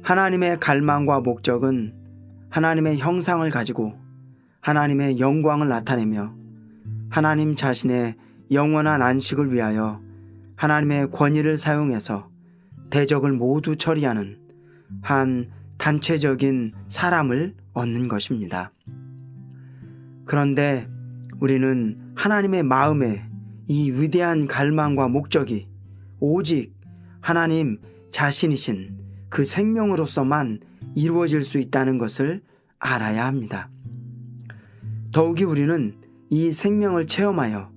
하나님의 갈망과 목적은 하나님의 형상을 가지고 하나님의 영광을 나타내며 하나님 자신의 영원한 안식을 위하여 하나님의 권위를 사용해서 대적을 모두 처리하는 한 단체적인 사람을 얻는 것입니다. 그런데 우리는 하나님의 마음에 이 위대한 갈망과 목적이 오직 하나님 자신이신 그 생명으로서만 이루어질 수 있다는 것을 알아야 합니다. 더욱이 우리는 이 생명을 체험하여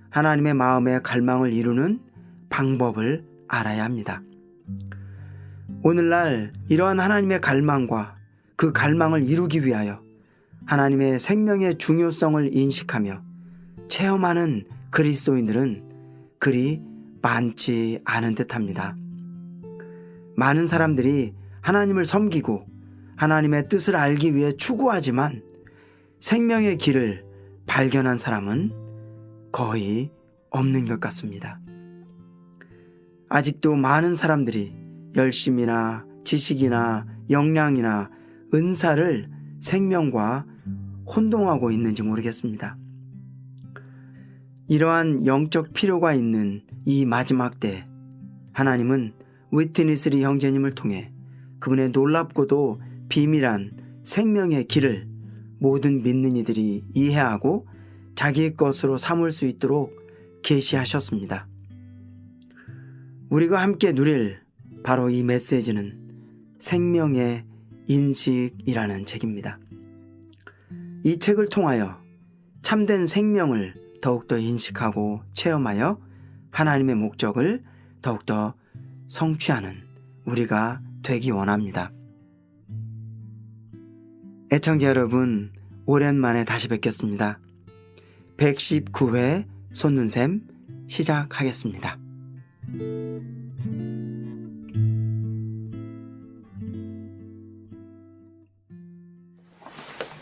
하나님의 마음의 갈망을 이루는 방법을 알아야 합니다. 오늘날 이러한 하나님의 갈망과 그 갈망을 이루기 위하여 하나님의 생명의 중요성을 인식하며 체험하는 그리스도인들은 그리 많지 않은 듯합니다. 많은 사람들이 하나님을 섬기고 하나님의 뜻을 알기 위해 추구하지만 생명의 길을 발견한 사람은 거의 없는 것 같습니다. 아직도 많은 사람들이 열심이나 지식이나 역량이나 은사를 생명과 혼동하고 있는지 모르겠습니다. 이러한 영적 필요가 있는 이 마지막 때 하나님은 위트니스리 형제님을 통해 그분의 놀랍고도 비밀한 생명의 길을 모든 믿는 이들이 이해하고 자기의 것으로 삼을 수 있도록 계시하셨습니다. 우리가 함께 누릴 바로 이 메시지는 생명의 인식이라는 책입니다. 이 책을 통하여 참된 생명을 더욱더 인식하고 체험하여 하나님의 목적을 더욱더 성취하는 우리가 되기 원합니다. 애청자 여러분, 오랜만에 다시 뵙겠습니다. 119회 솟는샘 시작하겠습니다.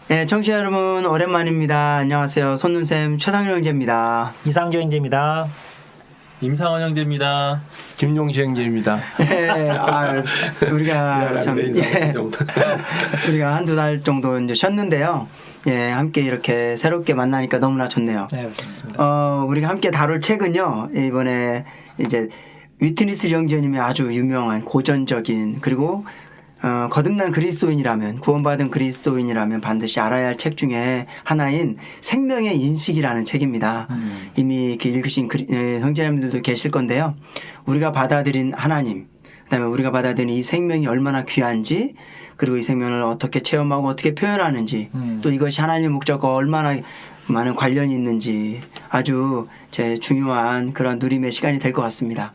네, 청취자 여러분 오랜만입니다. 안녕하세요. 솟는샘 최상일 형제입니다. 이상조 형제입니다. 임상원 형제입니다. 김용시 형제입니다. 네, 우리가 참 우리가 한두 달 정도 이제 쉬었는데요. 예, 함께 이렇게 새롭게 만나니까 너무나 좋네요. 네, 그렇습니다. 우리가 함께 다룰 책은요. 이번에 이제 위트니스 형제님의 아주 유명한 고전적인 그리고 거듭난 그리스도인이라면 구원받은 그리스도인이라면 반드시 알아야 할 책 중에 하나인 생명의 인식이라는 책입니다. 이미 이렇게 읽으신 형제님들도 계실 건데요. 우리가 받아들인 하나님, 그다음에 우리가 받아들인 이 생명이 얼마나 귀한지, 그리고 이 생명을 어떻게 체험하고 어떻게 표현하는지, 또 이것이 하나님의 목적과 얼마나 많은 관련이 있는지 아주 제 중요한 그런 누림의 시간이 될 것 같습니다.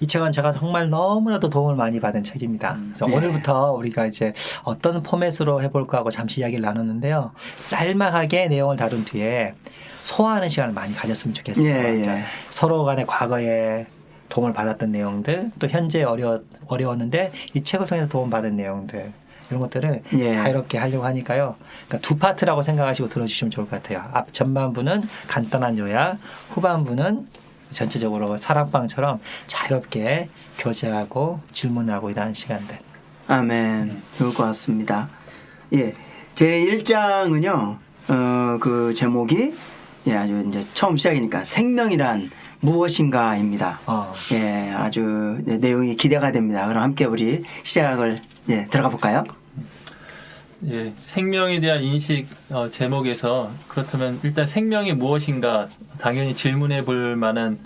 이 책은 제가 정말 너무나도 도움을 많이 받은 책입니다. 그래서 네. 오늘부터 우리가 이제 어떤 포맷으로 해볼까 하고 잠시 이야기를 나눴는데요. 짤막하게 내용을 다룬 뒤에 소화하는 시간을 많이 가졌으면 좋겠어요. 예. 서로 간의 과거에 도움을 받았던 내용들, 또 현재 어려웠는데 이 책을 통해서 도움받은 내용들, 이런 것들을 자유롭게 하려고 하니까요. 그러니까 두 파트라고 생각하시고 들어주시면 좋을 것 같아요. 앞 전반부는 간단한 요약, 후반부는 전체적으로 사랑방처럼 자유롭게 교제하고 질문하고 이러한 시간들. 아멘. 좋을 것 같습니다. 예. 제 1장은요, 그 제목이, 예, 아주 이제 처음 시작이니까 생명이란 무엇인가입니다. 예, 아주 내용이 기대가 됩니다. 그럼 함께 우리 시작을, 들어가 볼까요? 예, 생명에 대한 인식 제목에서 그렇다면 일단 생명이 무엇인가 당연히 질문해 볼 만한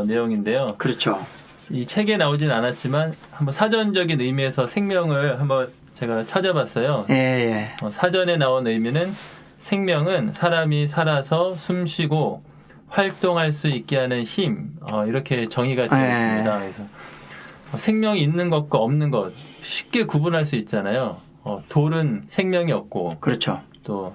내용인데요. 그렇죠. 이 책에 나오진 않았지만 한번 사전적인 의미에서 생명을 한번 제가 찾아봤어요. 예. 사전에 나온 의미는 생명은 사람이 살아서 숨쉬고 활동할 수 있게 하는 힘, 이렇게 정의가 되어 있습니다. 그래서 생명이 있는 것과 없는 것 쉽게 구분할 수 있잖아요. 돌은 생명이 없고, 그렇죠. 또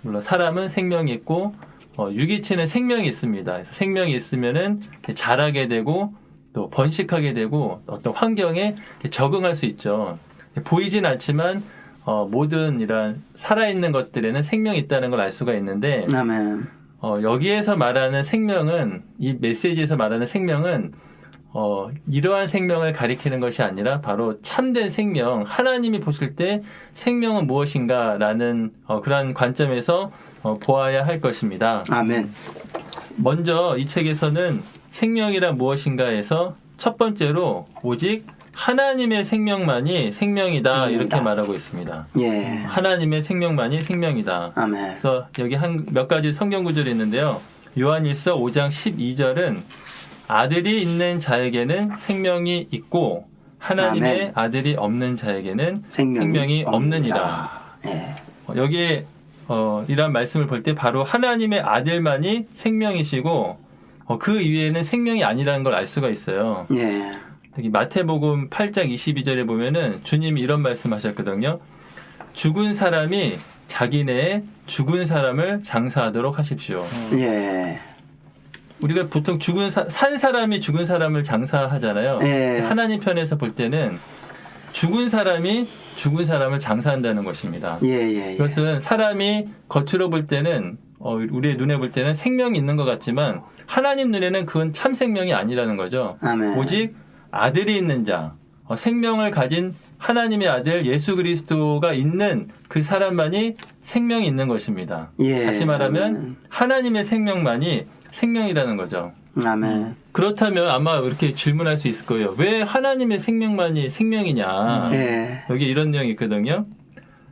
물론 사람은 생명이 있고, 유기체는 생명이 있습니다. 그래서 생명이 있으면은 자라게 되고 또 번식하게 되고 어떤 환경에 적응할 수 있죠. 보이진 않지만 모든 이런 살아있는 것들에는 생명이 있다는 걸 알 수가 있는데, 아멘. 여기에서 말하는 생명은, 이 메시지에서 말하는 생명은 이러한 생명을 가리키는 것이 아니라 바로 참된 생명, 하나님이 보실 때 생명은 무엇인가라는 그러한 관점에서 보아야 할 것입니다. 아멘. 먼저 이 책에서는 생명이란 무엇인가에서 첫 번째로 오직 하나님의 생명만이 생명이다 이렇게 말하고 있습니다. 예. 하나님의 생명만이 생명이다. 아멘. 그래서 여기 몇 가지 성경 구절이 있는데요. 요한일서 5장 12절은 아들이 있는 자에게는 생명이 있고 하나님의 아멘. 아들이 없는 자에게는 생명이 생명이 없느니라. 예. 여기에 이런 말씀을 볼 때 바로 하나님의 아들만이 생명이시고 그 이외에는 생명이 아니라는 걸 알 수가 있어요. 예. 여기 마태복음 8장 22절에 보면은 주님이 이런 말씀하셨거든요. 죽은 사람이 자기네의 죽은 사람을 장사하도록 하십시오. 예. 우리가 보통 산 사람이 죽은 사람을 장사하잖아요. 예. 하나님 편에서 볼 때는 죽은 사람이 죽은 사람을 장사한다는 것입니다. 예. 그것은 사람이 겉으로 볼 때는 우리의 눈에 볼 때는 생명이 있는 것 같지만 하나님 눈에는 그건 참 생명이 아니라는 거죠. 아멘. 오직 아들이 있는 자, 생명을 가진 하나님의 아들 예수 그리스도가 있는 그 사람만이 생명이 있는 것입니다. 예. 다시 말하면 아멘. 하나님의 생명만이 생명이라는 거죠. 아멘. 그렇다면 아마 이렇게 질문할 수 있을 거예요. 왜 하나님의 생명만이 생명이냐? 예. 여기 이런 내용이 있거든요.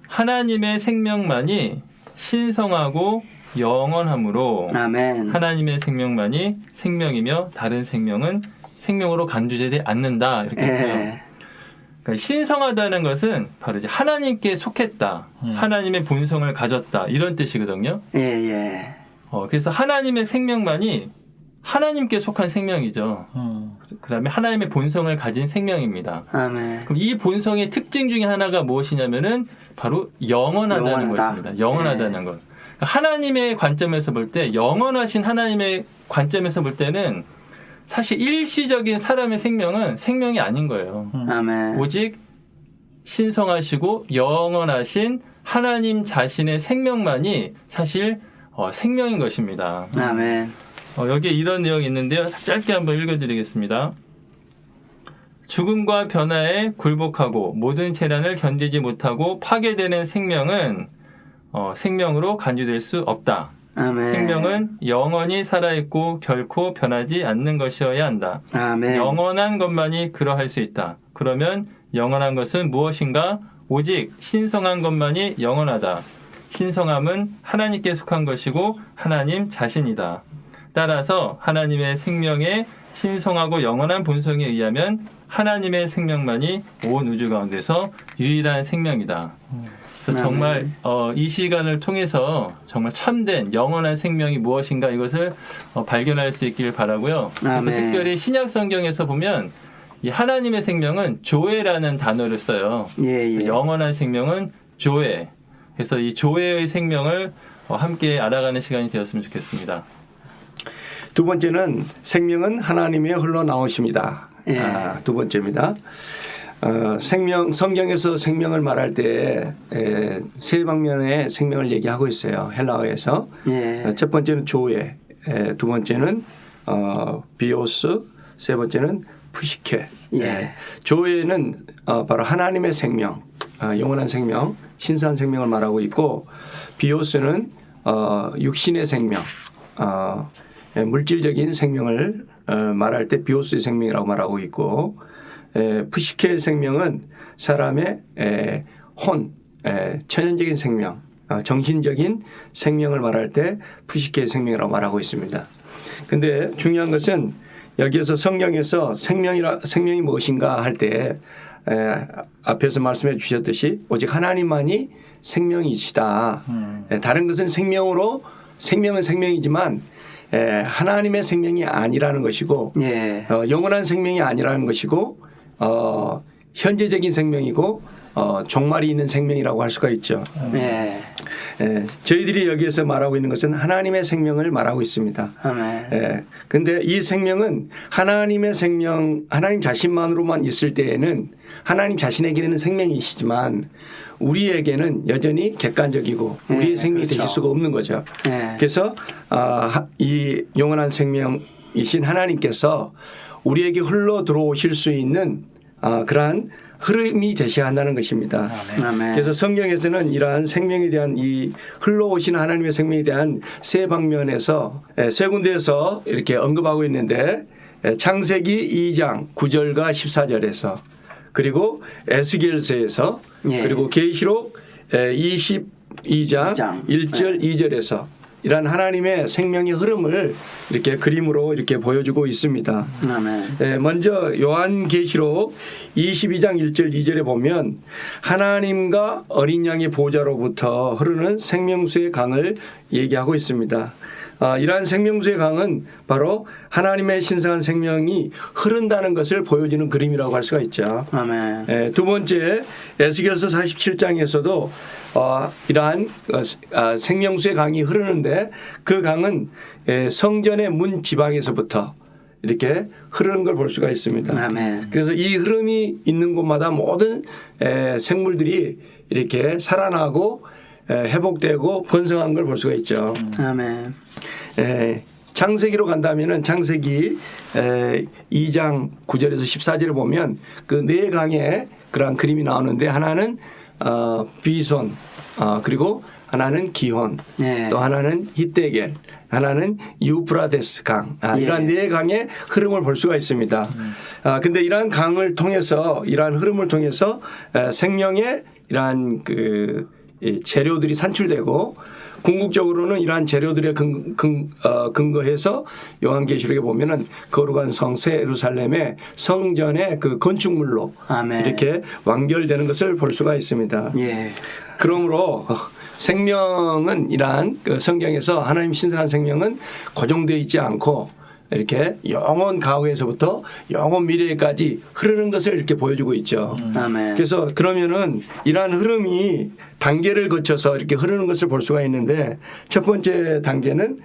하나님의 생명만이 신성하고 영원하므로 아멘. 하나님의 생명만이 생명이며 다른 생명은 생명으로 간주되지 않는다. 이렇게 했어요. 예. 그러니까 신성하다는 것은 바로 이제 하나님께 속했다. 하나님의 본성을 가졌다. 이런 뜻이거든요. 예. 그래서 하나님의 생명만이 하나님께 속한 생명이죠. 그다음에 하나님의 본성을 가진 생명입니다. 아멘. 그럼 이 본성의 특징 중에 하나가 무엇이냐면은 바로 영원하다는 영원하다. 것입니다. 영원하다는 것. 하나님의 관점에서 볼 때 영원하신 하나님의 관점에서 볼 때는 사실 일시적인 사람의 생명은 생명이 아닌 거예요. 아멘. 오직 신성하시고 영원하신 하나님 자신의 생명만이 사실 생명인 것입니다. 아멘. 여기에 이런 내용이 있는데요. 짧게 한번 읽어드리겠습니다. 죽음과 변화에 굴복하고 모든 재난을 견디지 못하고 파괴되는 생명은 생명으로 간주될 수 없다. 아멘. 생명은 영원히 살아있고 결코 변하지 않는 것이어야 한다. 아멘. 영원한 것만이 그러할 수 있다. 그러면 영원한 것은 무엇인가? 오직 신성한 것만이 영원하다. 신성함은 하나님께 속한 것이고 하나님 자신이다. 따라서 하나님의 생명의 신성하고 영원한 본성에 의하면 하나님의 생명만이 온 우주 가운데서 유일한 생명이다. 그래서 정말 이 시간을 통해서 정말 참된 영원한 생명이 무엇인가 이것을 발견할 수 있기를 바라고요. 그래서 아멘. 특별히 신약 성경에서 보면 이 하나님의 생명은 조회라는 단어를 써요. 예. 영원한 생명은 조회. 그래서 이 조회의 생명을 함께 알아가는 시간이 되었으면 좋겠습니다. 두 번째는 생명은 하나님의 흘러나오십니다. 예. 두 번째입니다. 성경에서 생명을 말할 때 세 방면의 생명을 얘기하고 있어요. 헬라어에서. 예. 첫 번째는 조회, 두 번째는 비오스, 세 번째는 푸시케. 예. 조회는 바로 하나님의 생명, 영원한 생명, 신선한 생명을 말하고 있고, 비오스는 육신의 생명, 물질적인 생명을 말할 때 비오스의 생명이라고 말하고 있고, 푸시케의 생명은 사람의 혼, 천연적인 생명, 정신적인 생명을 말할 때 푸시케의 생명이라고 말하고 있습니다. 그런데 중요한 것은 여기에서 성경에서 생명이 무엇인가 할 때 앞에서 말씀해 주셨듯이 오직 하나님만이 생명이시다. 다른 것은 생명은 생명이지만 하나님의 생명이 아니라는 것이고 예. 영원한 생명이 아니라는 것이고 현재적인 생명이고 종말이 있는 생명이라고 할 수가 있죠. 예. 저희들이 여기에서 말하고 있는 것은 하나님의 생명을 말하고 있습니다. 아멘. 그런데 이 생명은 하나님의 생명, 하나님 자신만으로만 있을 때에는 하나님 자신에게는 생명이시지만 우리에게는 여전히 객관적이고 우리의 생명이 그렇죠. 되실 수가 없는 거죠. 예. 그래서 이 영원한 생명 생명이신 하나님께서 우리에게 흘러 들어오실 수 있는 그러한 흐름이 되셔야 한다는 것입니다. 아멘. 그래서 성경에서는 이러한 생명에 대한 이 흘러오시는 하나님의 생명에 대한 세 방면에서 세 군데에서 이렇게 언급하고 있는데 창세기 2장 9절과 14절에서 그리고 에스겔서에서 예. 그리고 계시록 22장 1절 2절에서 이러한 하나님의 생명의 흐름을 이렇게 그림으로 이렇게 보여주고 있습니다. 아멘. 먼저 요한계시록 22장 1절 2절에 보면 하나님과 어린 양의 보좌로부터 흐르는 생명수의 강을 얘기하고 있습니다. 이러한 생명수의 강은 바로 하나님의 신성한 생명이 흐른다는 것을 보여주는 그림이라고 할 수가 있죠. 아멘. 두 번째 에스겔서 47장에서도 이러한 생명수의 강이 흐르는데 그 강은 성전의 문 지방에서부터 이렇게 흐르는 걸 볼 수가 있습니다. 아멘. 그래서 이 흐름이 있는 곳마다 모든 생물들이 이렇게 살아나고 회복되고 번성한 걸 볼 수가 있죠. 아멘. 창세기로 간다면은 창세기 2장 9절에서 14절을 보면 그 네 강의 그러한 그림이 나오는데 하나는 비손 그리고 하나는 기혼 네. 또 하나는 히데겔 하나는 유프라데스 강 이러한 예. 네 강의 흐름을 볼 수가 있습니다. 근데 이러한 강을 통해서 이러한 흐름을 통해서 생명의 이러한 그 재료들이 산출되고 궁극적으로는 이러한 재료들의 근거해서 요한계시록에 보면은 거룩한 성 새 예루살렘의 성전의 그 건축물로 아멘. 이렇게 완결되는 것을 볼 수가 있습니다. 예. 그러므로 생명은 이러한 그 성경에서 하나님 신성한 생명은 고정되어 있지 않고 이렇게 영원 과거에서부터 영원 미래까지 흐르는 것을 이렇게 보여주고 있죠. 아멘. 그래서 그러면은 이러한 흐름이 단계를 거쳐서 이렇게 흐르는 것을 볼 수가 있는데 첫 번째 단계는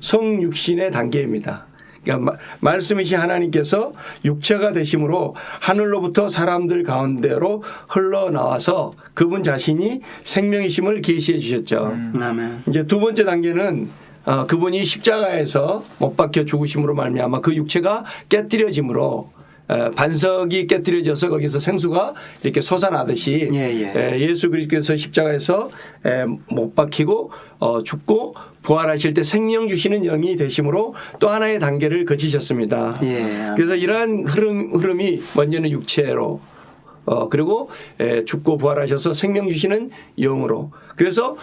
성육신의 단계입니다. 그러니까 말씀이신 하나님께서 육체가 되심으로 하늘로부터 사람들 가운데로 흘러나와서 그분 자신이 생명이심을 계시해 주셨죠. 아멘. 이제 두 번째 단계는 그분이 십자가에서 못 박혀 죽으심으로 말미암아 그 육체가 깨뜨려짐으로 반석이 깨뜨려져서 거기서 생수가 이렇게 솟아나듯이 예수 그리스도께서 십자가에서 못 박히고 죽고 부활하실 때 생명 주시는 영이 되심으로 또 하나의 단계를 거치셨습니다. 예. 그래서 이러한 흐름이 먼저는 육체로 그리고 죽고 부활하셔서 생명 주시는 영으로 그래서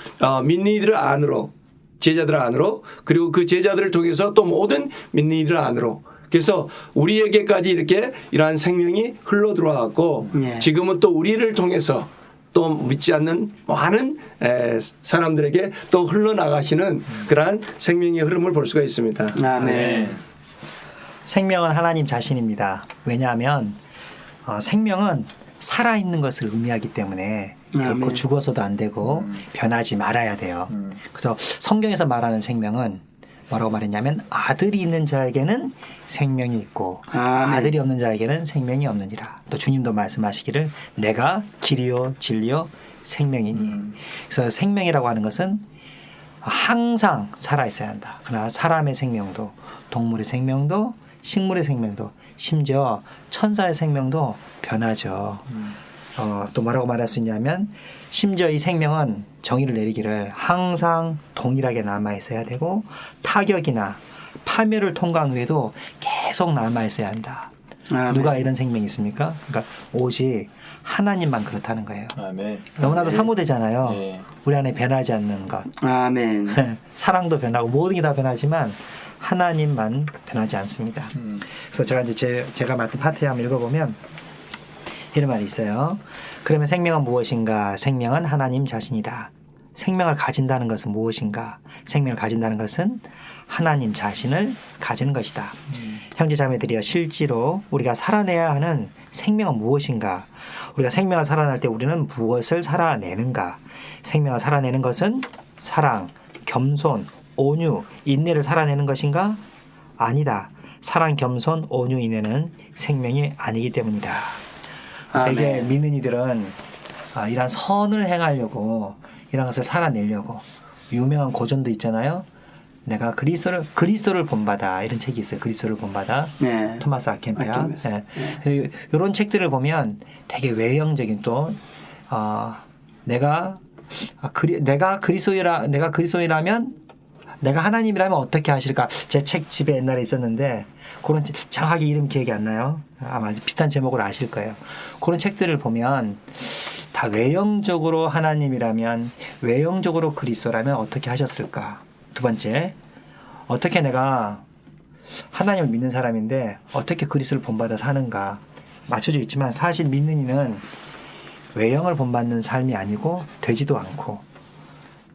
믿는 이들 안으로 제자들 안으로 그리고 그 제자들을 통해서 또 모든 믿는 이들 안으로 그래서 우리에게까지 이렇게 이러한 생명이 흘러 들어왔고 예. 지금은 또 우리를 통해서 또 믿지 않는 많은 사람들에게 또 흘러나가시는 그러한 생명의 흐름을 볼 수가 있습니다. 아멘. 생명은 하나님 자신입니다. 왜냐하면 생명은 살아있는 것을 의미하기 때문에 결코 죽어서도 안 되고 변하지 말아야 돼요. 그래서 성경에서 말하는 생명은 뭐라고 말했냐면 아들이 있는 자에게는 생명이 있고 아들이 없는 자에게는 생명이 없느니라. 또 주님도 말씀하시기를 내가 길이요 진리요 생명이니. 그래서 생명이라고 하는 것은 항상 살아있어야 한다. 그러나 사람의 생명도 동물의 생명도 식물의 생명도 심지어 천사의 생명도 변하죠. 또 뭐라고 말할 수 있냐면 심지어 이 생명은 정의를 내리기를 항상 동일하게 남아있어야 되고 타격이나 파멸을 통과한 후에도 계속 남아있어야 한다. 아멘. 누가 이런 생명이 있습니까? 그러니까 오직 하나님만 그렇다는 거예요. 아멘. 너무나도 사모되잖아요. 예. 우리 안에 변하지 않는 것. 아멘. 사랑도 변하고 모든 게 다 변하지만 하나님만 변하지 않습니다. 그래서 제가 이제 제가 맡은 파트에 한번 읽어보면 이런 말이 있어요. 그러면 생명은 무엇인가? 생명은 하나님 자신이다. 생명을 가진다는 것은 무엇인가? 생명을 가진다는 것은 하나님 자신을 가지는 것이다. 형제 자매들이여 실제로 우리가 살아내야 하는 생명은 무엇인가? 우리가 생명을 살아낼 때 우리는 무엇을 살아내는가? 생명을 살아내는 것은 사랑, 겸손, 온유, 인내를 살아내는 것인가? 아니다. 사랑, 겸손, 온유, 인내는 생명이 아니기 때문이다. 되게 믿는 이들은 이런 선을 행하려고 이런 것을 살아내려고 유명한 고전도 있잖아요. 내가 그리스도를 본받아 이런 책이 있어요. 그리스도를 본받아. 네. 토마스 아켄페아. 아켄베스. 네. 이런 책들을 보면 되게 외형적인 또 내가 그리스도이라면 내가 하나님이라면 어떻게 하실까? 제 책 집에 옛날에 있었는데 그런 정확하게 이름 기억이 안 나요. 아마 비슷한 제목을 아실 거예요. 그런 책들을 보면 다 외형적으로 하나님이라면 외형적으로 그리스도라면 어떻게 하셨을까? 두 번째, 어떻게 내가 하나님을 믿는 사람인데 어떻게 그리스도를 본받아 사는가 맞춰져 있지만 사실 믿는 이는 외형을 본받는 삶이 아니고 되지도 않고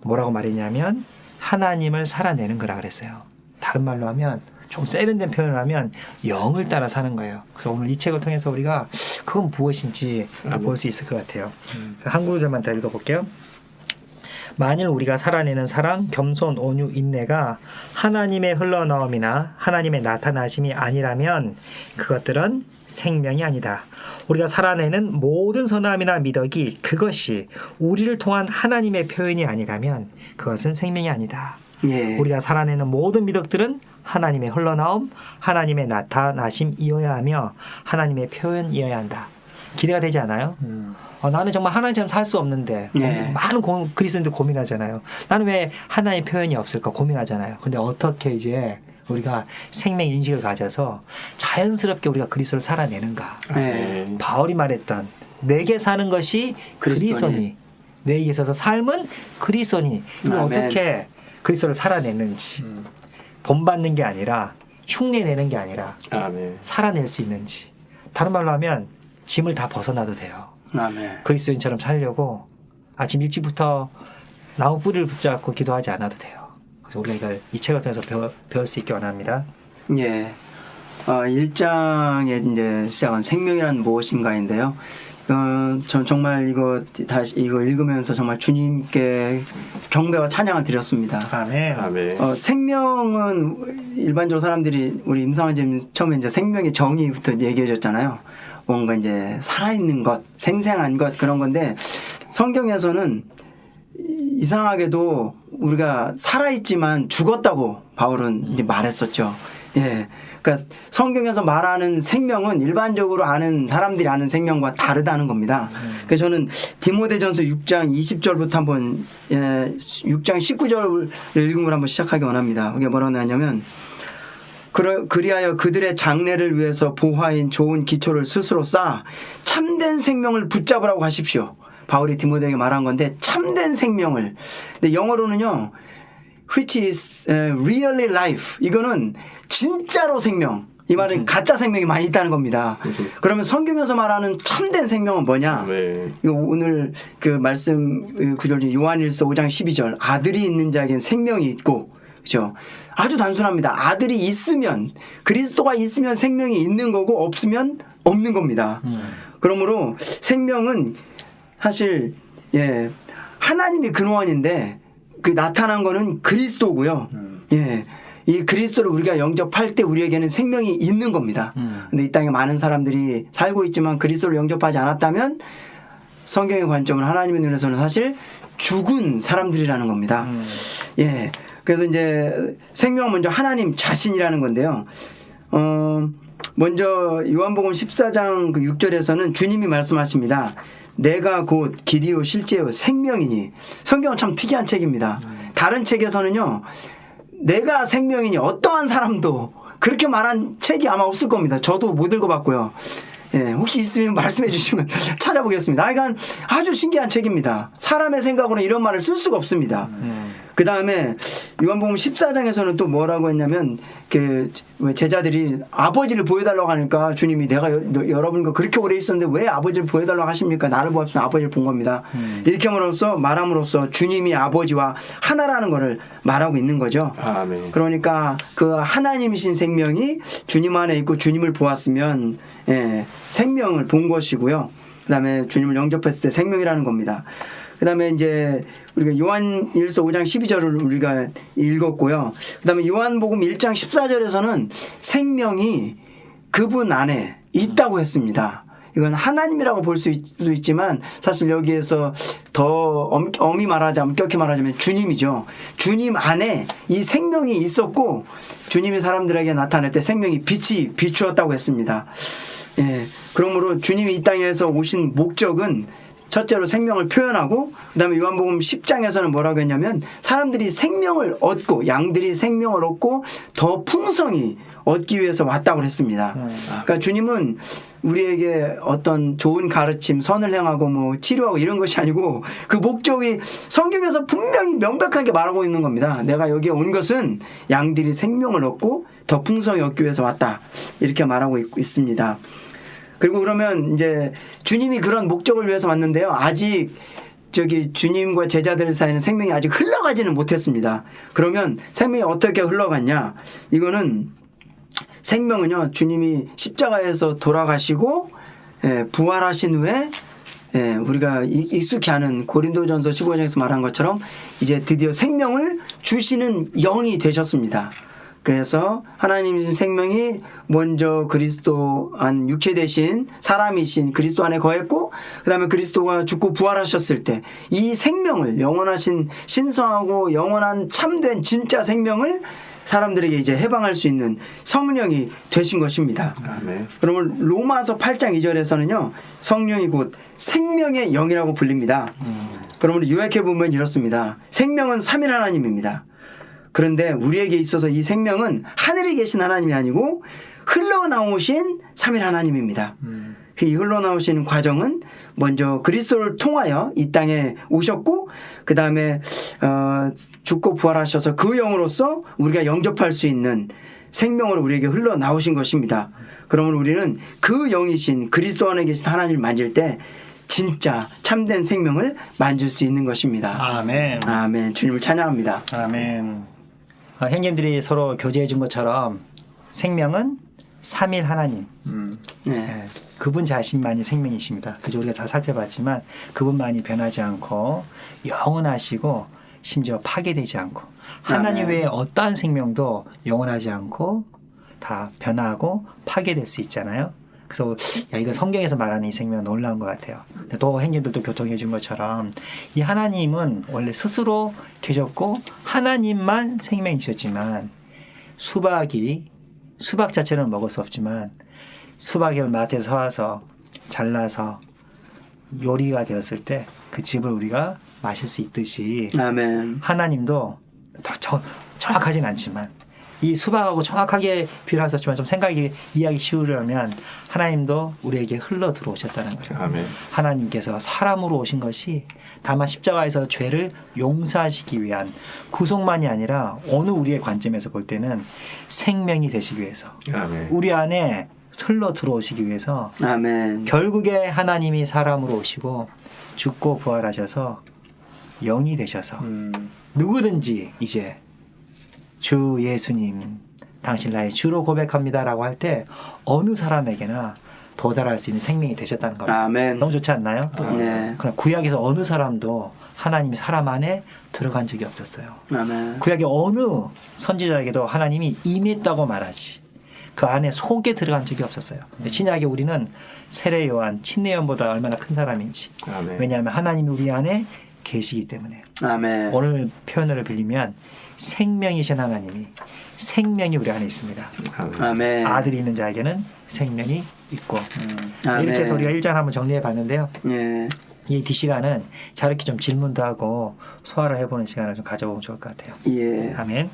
뭐라고 말했냐면 하나님을 살아내는 거라 그랬어요. 다른 말로 하면 좀 세련된 표현을 하면 영을 따라 사는 거예요. 그래서 오늘 이 책을 통해서 우리가 그건 무엇인지 볼 수 있을 것 같아요. 한 구절만 더 읽어볼게요. 만일 우리가 살아내는 사랑, 겸손, 온유, 인내가 하나님의 흘러나옴이나 하나님의 나타나심이 아니라면 그것들은 생명이 아니다. 우리가 살아내는 모든 선함이나 미덕이 그것이 우리를 통한 하나님의 표현이 아니라면 그것은 생명이 아니다. 예. 우리가 살아내는 모든 미덕들은 하나님의 흘러나옴, 하나님의 나타나심이어야 하며 하나님의 표현이어야 한다. 기대가 되지 않아요? 나는 정말 하나님처럼 살 수 없는데 예. 많은 그리스도인들 고민하잖아요. 나는 왜 하나님의 표현이 없을까 고민하잖아요. 근데 어떻게 이제 우리가 생명 인식을 가져서 자연스럽게 우리가 그리스도를 살아내는가. 예. 바울이 말했던 내게 사는 것이 그리스도니 내게 있어서 삶은 그리스도니 우리가 아멘. 어떻게 그리스도를 살아내는지 본받는 게 아니라 흉내내는 게 아니라 아멘. 살아낼 수 있는지 다른 말로 하면 짐을 다 벗어나도 돼요. 아멘. 그리스도인처럼 살려고 아침 일찍부터 나무 뿌리를 붙잡고 기도하지 않아도 돼요. 그래서 우리가 이 책을 통해서 배울 수 있기 원합니다. 예. 1장에 이제 시작한 생명이란 무엇인가인데요. 전 정말 다시 이거 읽으면서 정말 주님께 경배와 찬양을 드렸습니다. 아멘. 아멘. 생명은 일반적으로 사람들이 우리 임상환님 처음에 이제 생명의 정의부터 얘기해 줬잖아요. 뭔가 이제 살아있는 것, 생생한 것 그런 건데 성경에서는 이상하게도 우리가 살아있지만 죽었다고 바울은 이제 말했었죠. 예. 그러니까 성경에서 말하는 생명은 일반적으로 아는 사람들이 아는 생명과 다르다는 겁니다. 그래서 저는 디모데전서 6장 20절부터 한번 6장 19절을 읽음을 한번 시작하기 원합니다. 이게 뭐라고 하냐면 그리하여 그들의 장래를 위해서 보화인 좋은 기초를 스스로 쌓아 참된 생명을 붙잡으라고 하십시오. 바울이 디모데에게 말한 건데 참된 생명을. 근데 영어로는요. which is really life. 이거는 진짜로 생명. 이 말은 가짜 생명이 많이 있다는 겁니다. 그러면 성경에서 말하는 참된 생명은 뭐냐? 네. 이거 오늘 그 말씀 구절 중에 요한일서 5장 12절 아들이 있는 자에겐 생명이 있고 그렇죠? 아주 단순합니다. 아들이 있으면 그리스도가 있으면 생명이 있는 거고 없으면 없는 겁니다. 그러므로 생명은 사실 하나님이 근원인데 그 나타난 거는 그리스도고요. 이 그리스도를 우리가 영접할 때 우리에게는 생명이 있는 겁니다. 근데 이 땅에 많은 사람들이 살고 있지만 그리스도를 영접하지 않았다면 성경의 관점은 하나님의 눈에서는 사실 죽은 사람들이라는 겁니다. 그래서 이제 생명은 먼저 하나님 자신이라는 건데요. 먼저 요한복음 14장 그 6절에서는 주님이 말씀하십니다. 내가 곧 길이요 실제요 생명이니. 성경은 참 특이한 책입니다. 다른 책에서는요. 내가 생명이니 어떠한 사람도 그렇게 말한 책이 아마 없을 겁니다. 저도 못 읽어봤고요. 혹시 있으면 말씀해 주시면 찾아보겠습니다. 그러니까 아주 신기한 책입니다. 사람의 생각으로는 이런 말을 쓸 수가 없습니다. 그 다음에 요한복음 14장에서는 또 뭐라고 했냐면 그 제자들이 아버지를 보여달라고 하니까 주님이 내가 여러분과 그렇게 오래 있었는데 왜 아버지를 보여달라고 하십니까? 나를 보았으면 아버지를 본 겁니다. 이렇게 말함으로써 주님이 아버지와 하나라는 것을 말하고 있는 거죠. 아멘. 그러니까 그 하나님이신 생명이 주님 안에 있고 주님을 보았으면 생명을 본 것이고요. 그 다음에 주님을 영접했을 때 생명이라는 겁니다. 그 다음에 이제 우리가 요한일서 5장 12절을 우리가 읽었고요. 그 다음에 요한복음 1장 14절에서는 생명이 그분 안에 있다고 했습니다. 이건 하나님이라고 볼 수도 있지만 사실 여기에서 더 엄격히 말하자면 주님이죠. 주님 안에 이 생명이 있었고 주님이 사람들에게 나타날 때 생명이 빛이 비추었다고 했습니다. 예. 그러므로 주님이 이 땅에서 오신 목적은 첫째로 생명을 표현하고 그다음에 요한복음 10장에서는 뭐라고 했냐면 사람들이 생명을 얻고 양들이 생명을 얻고 더 풍성히 얻기 위해서 왔다고 했습니다. 그러니까 주님은 우리에게 어떤 좋은 가르침, 선을 행하고 뭐 치료하고 이런 것이 아니고 그 목적이 성경에서 분명히 명백하게 말하고 있는 겁니다. 내가 여기에 온 것은 양들이 생명을 얻고 더 풍성히 얻기 위해서 왔다. 이렇게 말하고 있습니다. 그리고 그러면 이제 주님이 그런 목적을 위해서 왔는데요. 아직 주님과 제자들 사이에는 생명이 아직 흘러가지는 못했습니다. 그러면 생명이 어떻게 흘러갔냐? 이거는 생명은요, 주님이 십자가에서 돌아가시고 부활하신 후에 우리가 익숙히 아는 고린도전서 15장에서 말한 것처럼 이제 드디어 생명을 주시는 영이 되셨습니다. 그래서 하나님의 생명이 먼저 그리스도 안 육체 대신 사람이신 그리스도 안에 거했고 그다음에 그리스도가 죽고 부활하셨을 때 이 생명을 영원하신 신성하고 영원한 참된 진짜 생명을 사람들에게 이제 해방할 수 있는 성령이 되신 것입니다. 아멘. 그러면 로마서 8장 2절에서는요. 성령이 곧 생명의 영이라고 불립니다. 그러면 요약해 보면 이렇습니다. 생명은 삼일 하나님입니다. 그런데 우리에게 있어서 이 생명은 하늘에 계신 하나님이 아니고 흘러나오신 삼일 하나님입니다. 이 흘러나오시는 과정은 먼저 그리스도를 통하여 이 땅에 오셨고 그 다음에 죽고 부활하셔서 그 영으로서 우리가 영접할 수 있는 생명으로 우리에게 흘러나오신 것입니다. 그러면 우리는 그 영이신 그리스도 안에 계신 하나님을 만질 때 진짜 참된 생명을 만질 수 있는 것입니다. 아멘. 아멘. 주님을 찬양합니다. 아멘. 형님들이 서로 교제해 준 것처럼 생명은 삼일 하나님. 네. 그분 자신만이 생명이십니다. 그저 우리가 다 살펴봤지만 그분만이 변하지 않고 영원하시고 심지어 파괴되지 않고 하나님 외에 어떠한 생명도 영원하지 않고 다 변하고 파괴될 수 있잖아요. 그래서 이거 성경에서 말하는 이 생명은 놀라운 것 같아요. 또 행님들도 교통해 준 것처럼 이 하나님은 원래 스스로 계셨고 하나님만 생명이셨지만 수박 자체는 먹을 수 없지만 수박을 마트에 사와서 잘라서 요리가 되었을 때 그 즙을 우리가 마실 수 있듯이 아멘. 하나님도 더 정확하진 않지만 이 수박하고 정확하게 비유할 수 없지만 좀 이해하기 쉬우려면 하나님도 우리에게 흘러 들어오셨다는 거예요. 아멘. 하나님께서 사람으로 오신 것이 다만 십자가에서 죄를 용서하시기 위한 구속만이 아니라 어느 우리의 관점에서 볼 때는 생명이 되시기 위해서 아멘. 우리 안에 흘러 들어오시기 위해서 아멘. 결국에 하나님이 사람으로 오시고 죽고 부활하셔서 영이 되셔서 누구든지 이제 주 예수님 당신 나의 주로 고백합니다라고 할 때 어느 사람에게나 도달할 수 있는 생명이 되셨다는 겁니다. 아멘. 너무 좋지 않나요? 네. 그러나 구약에서 어느 사람도 하나님이 사람 안에 들어간 적이 없었어요. 아멘. 구약의 어느 선지자에게도 하나님이 임했다고 말하지 그 안에 속에 들어간 적이 없었어요. 신약에 우리는 세례 요한, 침례 요한보다 얼마나 큰 사람인지. 아멘. 왜냐하면 하나님이 우리 안에 계시기 때문에. 아멘. 오늘 표현을 빌리면 생명이신 하나님이 생명이 우리 안에 있습니다. 아멘. 아들이 있는 자에게는 생명이 있고. 자, 아멘. 이렇게 해서 우리가 1장 한번 정리해 봤는데요. 예. 이 D시간은 자 이렇게 좀 질문도 하고 소화를 해보는 시간을 좀 가져보면 좋을 것 같아요. 예. 아멘.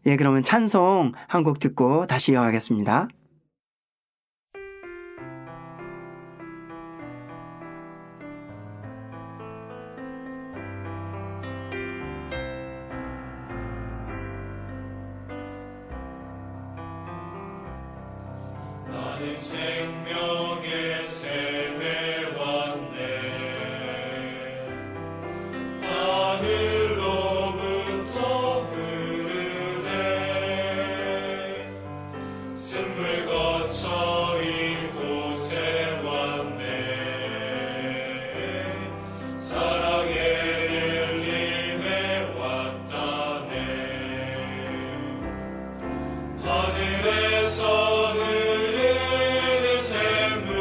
예, 그러면 찬송 한 곡 듣고 다시 이어가겠습니다. 나는 생명의 샘에 왔네 하늘로부터 흐르네 샘물 거쳐 이곳에 왔네 사랑의 열림에 왔다네 하늘에서 흐르는 샘물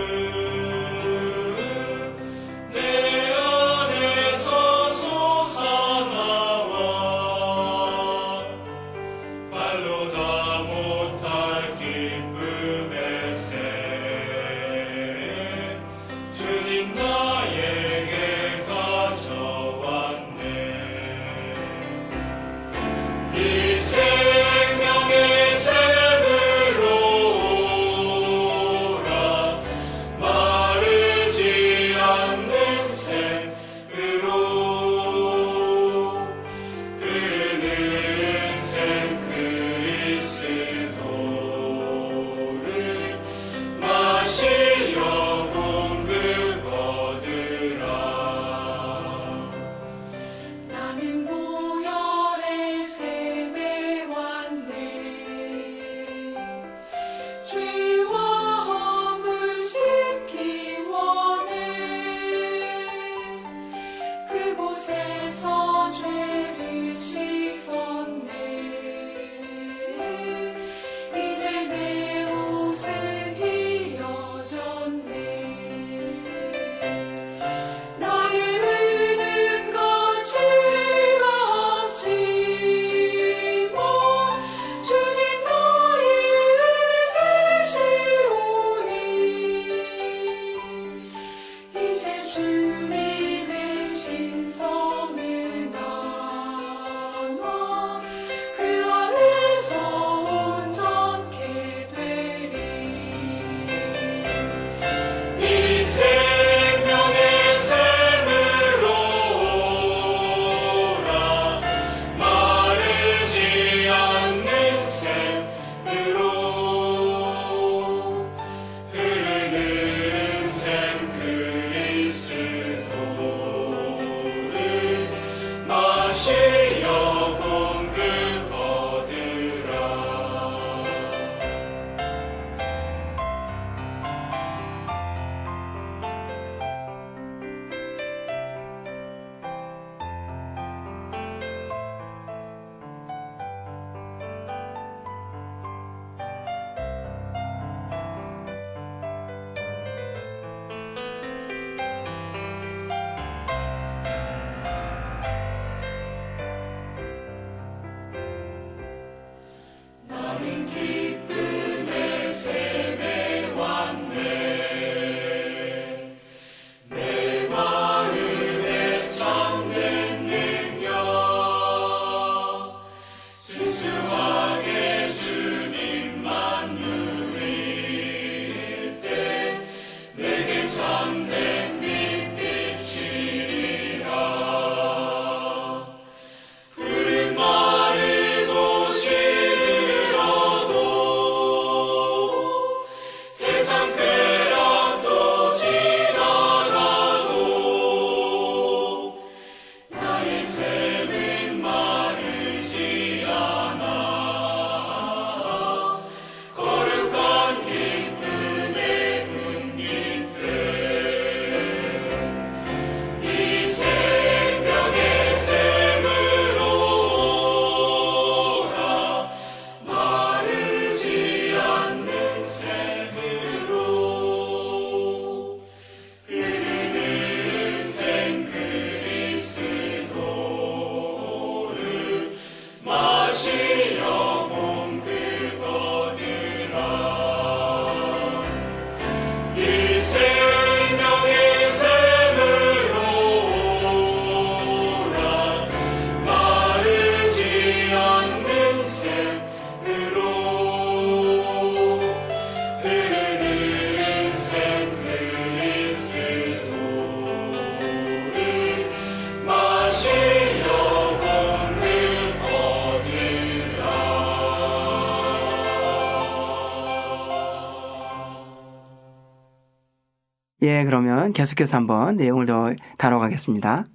예, 그러면 계속해서 한번 내용을 더 다뤄가겠습니다.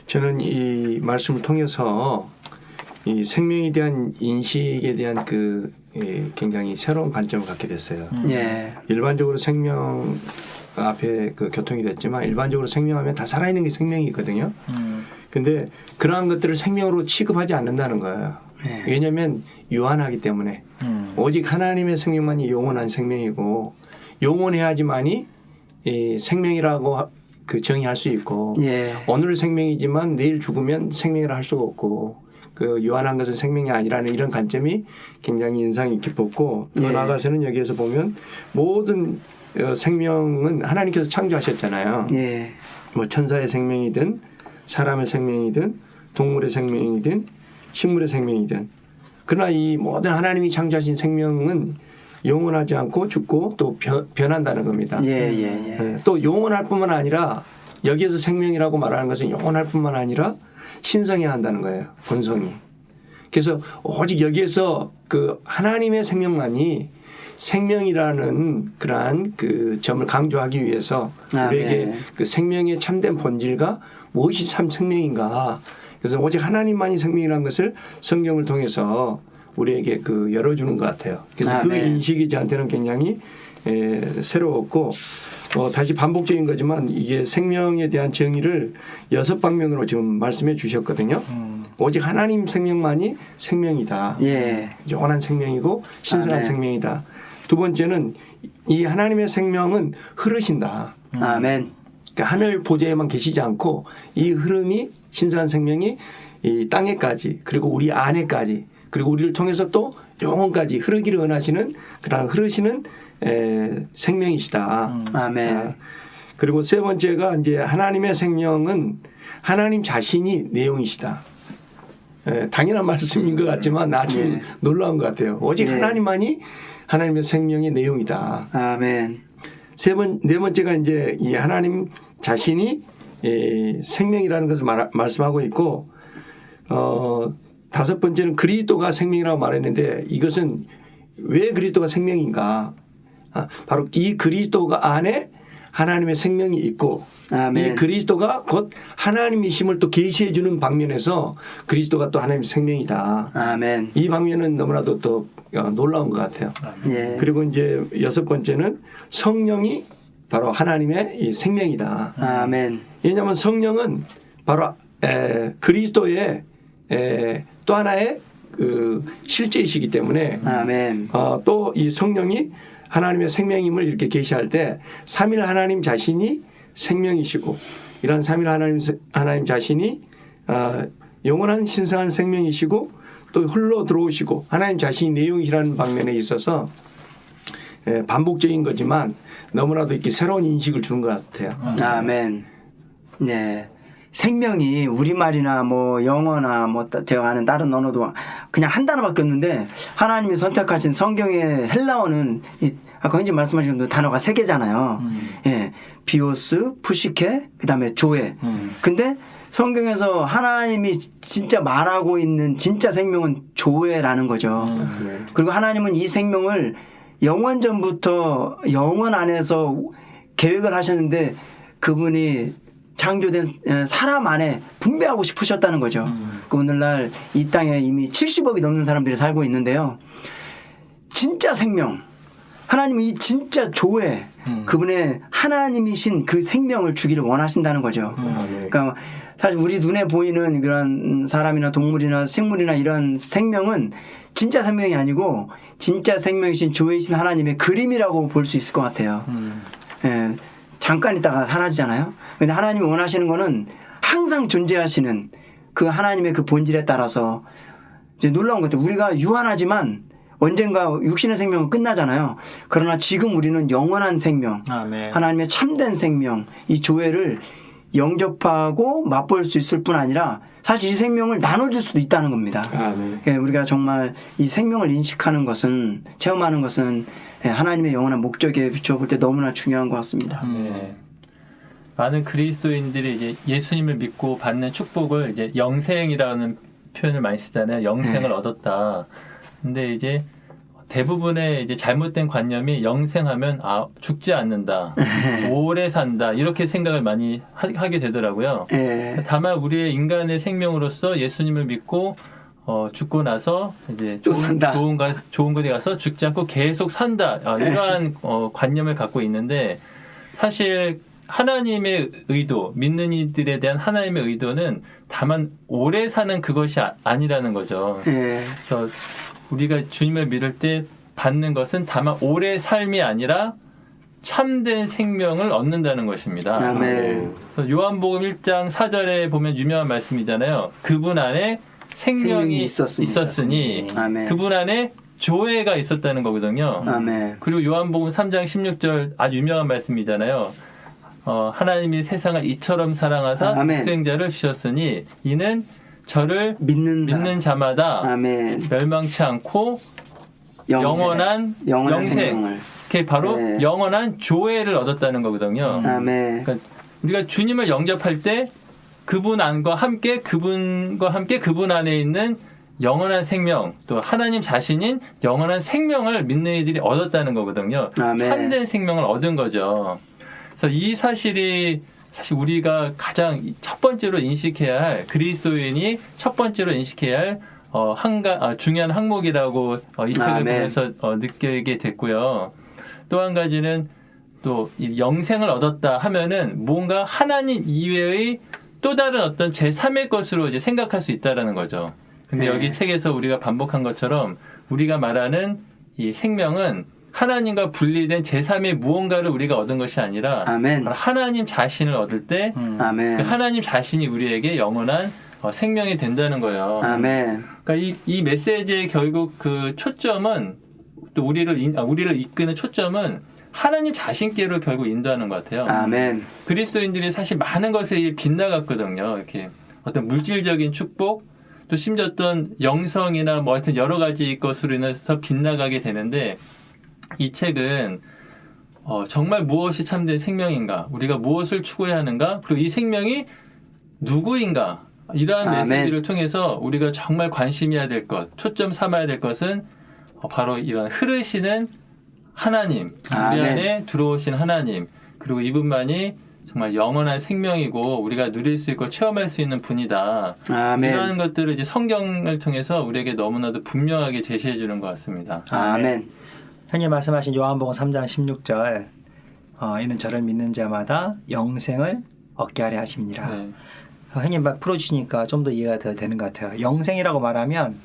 저는 이 말씀을 통해서 이 생명에 대한 인식에 대한 굉장히 새로운 관점을 갖게 됐어요. 예, 일반적으로 생명 앞에 교통이 됐지만 일반적으로 생명하면 다 살아있는 게 생명이거든요. 근데 그러한 것들을 생명으로 취급하지 않는다는 거예요. 네. 왜냐하면 유한하기 때문에 오직 하나님의 생명만이 영원한 생명이고 영원해야지만이 이 생명이라고 정의할 수 있고 예, 오늘 생명이지만 내일 죽으면 생명이라 할 수가 없고 그 유한한 것은 생명이 아니라는 이런 관점이 굉장히 인상이 깊었고 더 예. 나아가서는 여기에서 보면 모든 생명은 하나님께서 창조하셨잖아요. 예, 뭐 천사의 생명이든 사람의 생명이든 동물의 생명이든 식물의 생명이든 그러나 이 모든 하나님이 창조하신 생명은 영원하지 않고 죽고 또 변한다는 겁니다. 예, 예, 예. 또 영원할 뿐만 아니라 여기에서 생명이라고 말하는 것은 영원할 뿐만 아니라 신성해야 한다는 거예요. 본성이. 그래서 오직 여기에서 그 하나님의 생명만이 생명이라는 그러한 그 점을 강조하기 위해서 아, 우리에게 네. 그 생명의 참된 본질과 무엇이 참 생명인가. 그래서 오직 하나님만이 생명이라는 것을 성경을 통해서 우리에게 열어주는 것 같아요. 그래서 아, 그 네. 인식이 저한테는 굉장히 새로웠고 다시 반복적인 거지만 이게 생명에 대한 정의를 6방면으로 지금 말씀해 주셨거든요. 오직 하나님 생명만이 생명이다. 예, 영원한 생명이고 신선한 아, 네. 생명이다. 두 번째는 이 하나님의 생명은 흐르신다. 아멘. 그러니까 하늘 보좌에만 계시지 않고 이 흐름이 신선한 생명이 이 땅에까지 그리고 우리 안에까지 그리고 우리를 통해서 또 영혼까지 흐르기를 원하시는 그런 흐르시는 생명이시다. 아멘. 그리고 세 번째가 이제 하나님의 생명은 하나님 자신이 내용이시다. 당연한 말씀인 것 같지만 아주 예. 놀라운 것 같아요. 오직 예. 하나님만이 하나님의 생명의 내용이다. 아멘. 네 번째가 이제 이 하나님 자신이 생명이라는 것을 말씀하고 있고, 다섯 번째는 그리스도가 생명이라고 말했는데 이것은 왜 그리스도가 생명인가? 바로 이 그리스도가 안에 하나님의 생명이 있고 아멘. 이 그리스도가 곧 하나님이심을 또 계시해 주는 방면에서 그리스도가 또 하나님의 생명이다. 아멘. 이 방면은 너무나도 또 놀라운 것 같아요. 예. 그리고 이제 여섯 번째는 성령이 바로 하나님의 이 생명이다. 아멘. 왜냐하면 성령은 바로 그리스도의 또 하나의 그 실제이시기 때문에 아멘. 또 이 성령이 하나님의 생명임을 이렇게 계시할 때 삼일 하나님 자신이 생명이시고 이런 삼일 하나님 자신이 영원한 신성한 생명이시고 또 흘러 들어오시고 하나님 자신이 내용이라는 방면에 있어서 반복적인 거지만 너무나도 이렇게 새로운 인식을 주는 것 같아요. 아멘. 네. 생명이 우리말이나 뭐 영어나 뭐 제가 아는 다른 언어도 그냥 한 단어밖에 없는데 하나님이 선택하신 성경의 헬라어는 아까 현재 말씀하신 대로 단어가 3개잖아요. 예. 비오스, 푸시케, 그다음에 조에. 근데 성경에서 하나님이 진짜 말하고 있는 진짜 생명은 조에라는 거죠. 그리고 하나님은 이 생명을 영원 전부터 영원 안에서 계획을 하셨는데 그분이 창조된 사람 안에 분배하고 싶으셨다는 거죠. 그 오늘날 이 땅에 이미 70억이 넘는 사람들이 살고 있는데요. 진짜 생명, 하나님은 이 진짜 조에 그분의 하나님이신 그 생명을 주기를 원하신다는 거죠. 그러니까 사실 우리 눈에 보이는 그런 사람이나 동물이나 식물이나 이런 생명은 진짜 생명이 아니고 진짜 생명이신 조이신 하나님의 그림이라고 볼 수 있을 것 같아요. 예, 잠깐 있다가 사라지잖아요. 근데 하나님이 원하시는 거는 항상 존재하시는 그 하나님의 그 본질에 따라서 이제 놀라운 것 같아요. 우리가 유한하지만 언젠가 육신의 생명은 끝나잖아요. 그러나 지금 우리는 영원한 생명, 아멘. 하나님의 참된 생명, 이 조회를 영접하고 맛볼 수 있을 뿐 아니라 사실 이 생명을 나눠줄 수도 있다는 겁니다. 예, 우리가 정말 이 생명을 인식하는 것은, 체험하는 것은 하나님의 영원한 목적에 비춰볼 때 너무나 중요한 것 같습니다. 네. 많은 그리스도인들이 이제 예수님을 믿고 받는 축복을 이제 영생이라는 표현을 많이 쓰잖아요. 영생을 얻었다. 근데 이제 대부분의 이제 잘못된 관념이 영생하면 죽지 않는다, 오래 산다 이렇게 생각을 많이 하게 되더라고요. 예. 다만 우리의 인간의 생명으로서 예수님을 믿고 죽고 나서 이제 또 산다. 좋은 곳에 가서 죽지 않고 계속 산다, 이러한 관념을 갖고 있는데 사실 하나님의 의도, 믿는 이들에 대한 하나님의 의도는 다만 오래 사는 그것이 아니라는 거죠. 예. 그래서 우리가 주님을 믿을 때 받는 것은 다만 오래 삶이 아니라 참된 생명을 얻는다는 것입니다. 아멘. 그래서 요한복음 1장 4절에 보면 유명한 말씀이잖아요. 그분 안에 생명이 있었으니 아멘. 그분 안에 조회가 있었다는 거거든요. 아멘. 그리고 요한복음 3장 16절 아주 유명한 말씀이잖아요. 하나님이 세상을 이처럼 사랑하사 아멘. 독생자를 주셨으니 이는 저를 믿는 자마다 아멘. 멸망치 않고 영원한 영생. 생명을. 그게 바로 네. 영원한 조회를 얻었다는 거거든요. 아멘. 그러니까 우리가 주님을 영접할 때 그분과 함께 그분 안에 있는 영원한 생명, 또 하나님 자신인 영원한 생명을 믿는 이들이 얻었다는 거거든요. 아멘. 참된 생명을 얻은 거죠. 그래서 이 사실이 사실 우리가 가장 첫 번째로 인식해야 할, 그리스도인이 첫 번째로 인식해야 할 중요한 항목이라고 이 책을 아멘. 보면서 느끼게 됐고요. 또 한 가지는 또 이 영생을 얻었다 하면은 뭔가 하나님 이외의 또 다른 어떤 제3의 것으로 이제 생각할 수 있다라는 거죠. 근데 네. 여기 책에서 우리가 반복한 것처럼 우리가 말하는 이 생명은 하나님과 분리된 제3의 무언가를 우리가 얻은 것이 아니라 아멘. 바로 하나님 자신을 얻을 때 아멘. 그 하나님 자신이 우리에게 영원한 생명이 된다는 거예요. 아멘. 그러니까 이 메시지의 결국 그 초점은 또 우리를 이끄는 초점은 하나님 자신께로 결국 인도하는 것 같아요. 아멘. 그리스도인들이 사실 많은 것에 빗나갔거든요. 이렇게 어떤 물질적인 축복, 또 심지어 어떤 영성이나 뭐 하여튼 여러 가지 것으로 인해서 빗나가게 되는데 이 책은 정말 무엇이 참된 생명인가, 우리가 무엇을 추구해야 하는가, 그리고 이 생명이 누구인가, 이러한 아멘. 메시지를 통해서 우리가 정말 관심해야 될 것, 초점 삼아야 될 것은 바로 이런 흐르시는 하나님, 우리 아멘. 안에 들어오신 하나님, 그리고 이분만이 정말 영원한 생명이고 우리가 누릴 수 있고 체험할 수 있는 분이다. 아멘. 이러한 것들을 이제 성경을 통해서 우리에게 너무나도 분명하게 제시해 주는 것 같습니다. 아멘. 형님 말씀하신 요한복음 3장 16절 이는 저를 믿는 자마다 영생을 얻게 하려 하심이니라. 네. 형님 막 풀어주시니까 좀 더 이해가 더 되는 것 같아요. 영생이라고 말하면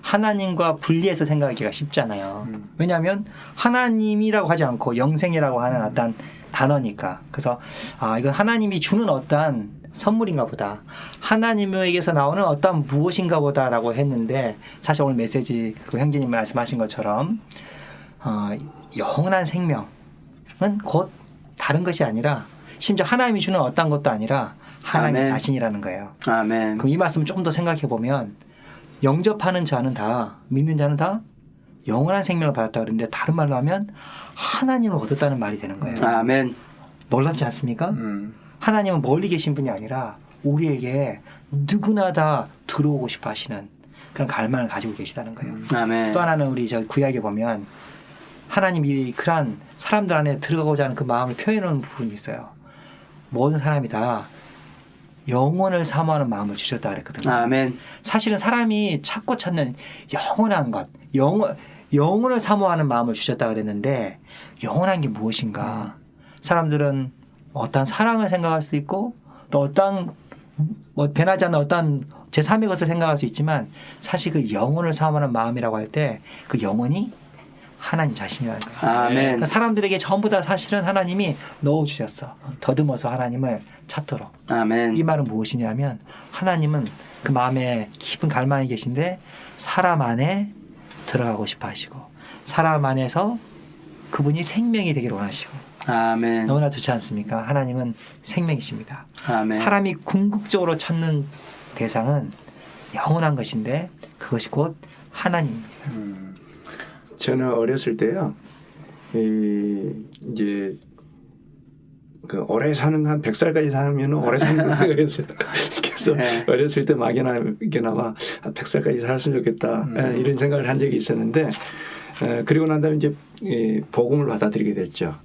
하나님과 분리해서 생각하기가 쉽잖아요. 왜냐하면 하나님이라고 하지 않고 영생이라고 하는 어떤 단어니까. 그래서 이건 하나님이 주는 어떤 선물인가 보다, 하나님에게서 나오는 어떤 무엇인가 보다라고 했는데, 사실 오늘 메시지 그 형제님 말씀하신 것처럼 영원한 생명은 곧 다른 것이 아니라 심지어 하나님이 주는 어떤 것도 아니라 하나님 아멘. 자신이라는 거예요. 아멘. 그럼 이 말씀을 좀 더 생각해 보면 영접하는 자는 다, 믿는 자는 다 영원한 생명을 받았다 그러는데, 다른 말로 하면 하나님을 얻었다는 말이 되는 거예요. 아멘. 놀랍지 않습니까? 하나님은 멀리 계신 분이 아니라 우리에게 누구나 다 들어오고 싶어 하시는 그런 갈망을 가지고 계시다는 거예요. 아멘. 또 하나는 우리 저 구약에 보면 하나님이 그런 사람들 안에 들어가고자 하는 그 마음을 표현하는 부분이 있어요. 모든 사람이 다 영원을 사모하는 마음을 주셨다 그랬거든요. 아멘. 사실은 사람이 찾고 찾는 영원한 것, 영원을 사모하는 마음을 주셨다 그랬는데, 영원한 게 무엇인가? 사람들은 어떤 사랑을 생각할 수도 있고, 또 어떤 변하지 않는 어떤 제3의 것을 생각할 수 있지만, 사실 그 영혼을 사모하는 마음이라고 할 때 그 영혼이 하나님 자신이라는 거예요. 아멘. 그러니까 사람들에게 전부 다 사실은 하나님이 넣어주셨어. 더듬어서 하나님을 찾도록. 아멘. 이 말은 무엇이냐면, 하나님은 그 마음에 깊은 갈망이 계신데 사람 안에 들어가고 싶어 하시고, 사람 안에서 그분이 생명이 되기를 원하시고. 아멘. 너무나 좋지 않습니까? 하나님은 생명이십니다. 아멘. 사람이 궁극적으로 찾는 대상은 영원한 것인데 그것이 곧 하나님입니다. 저는 어렸을 때요, 이제 그 오래 사는 한 100살까지 살면 오래 사는 거라고 했어요. 그래서 네. 어렸을 때 막연하게나마 100살까지 살았으면 좋겠다, 이런 생각을 한 적이 있었는데, 그리고 난 다음에 이제 복음을 받아들이게 됐죠.